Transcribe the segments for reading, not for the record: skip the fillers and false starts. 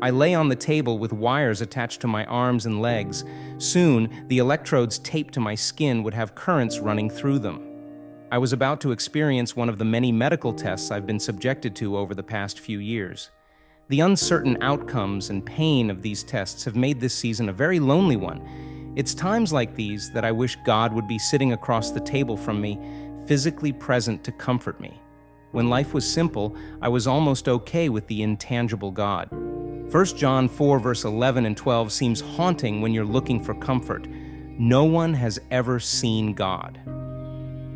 I lay on the table with wires attached to my arms and legs. Soon, the electrodes taped to my skin would have currents running through them. I was about to experience one of the many medical tests I've been subjected to over the past few years. The uncertain outcomes and pain of these tests have made this season a very lonely one. It's times like these that I wish God would be sitting across the table from me, physically present to comfort me. When life was simple, I was almost okay with the intangible God. 1 John 4 verse 11 and 12 seems haunting when you're looking for comfort. No one has ever seen God.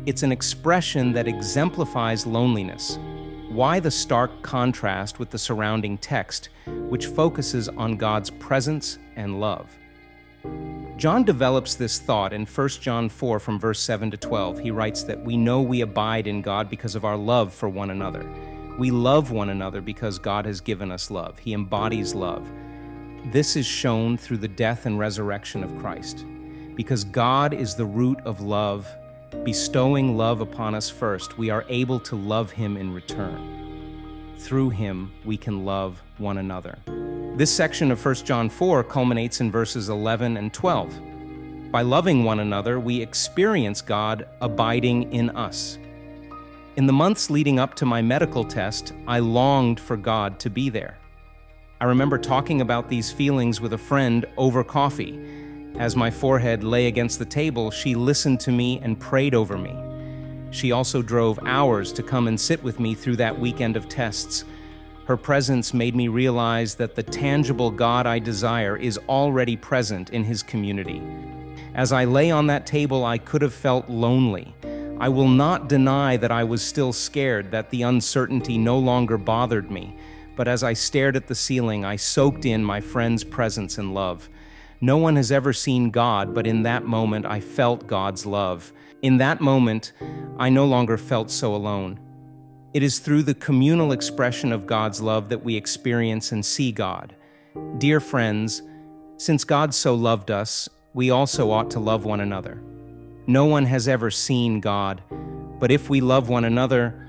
It's an expression that exemplifies loneliness. Why the stark contrast with the surrounding text, which focuses on God's presence and love? John develops this thought in 1 John 4 from verse 7 to 12. He writes that we know we abide in God because of our love for one another. We love one another because God has given us love. He embodies love. This is shown through the death and resurrection of Christ. Because God is the root of love, bestowing love upon us first, we are able to love Him in return. Through Him, we can love one another. This section of 1 John 4 culminates in verses 11 and 12. By loving one another, we experience God abiding in us. In the months leading up to my medical test, I longed for God to be there. I remember talking about these feelings with a friend over coffee. As my forehead lay against the table, she listened to me and prayed over me. She also drove hours to come and sit with me through that weekend of tests. Her presence made me realize that the tangible God I desire is already present in His community. As I lay on that table, I could have felt lonely. I will not deny that I was still scared, that the uncertainty no longer bothered me. But as I stared at the ceiling, I soaked in my friend's presence and love. No one has ever seen God, but in that moment, I felt God's love. In that moment, I no longer felt so alone. It is through the communal expression of God's love that we experience and see God. Dear friends, since God so loved us, we also ought to love one another. No one has ever seen God, but if we love one another,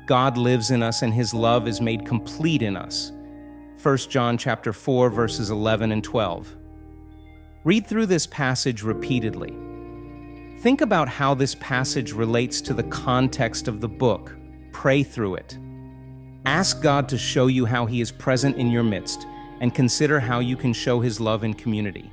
God lives in us and His love is made complete in us. 1 John chapter 4, verses 11 and 12. Read through this passage repeatedly. Think about how this passage relates to the context of the book. Pray through it. Ask God to show you how He is present in your midst, and consider how you can show His love in community.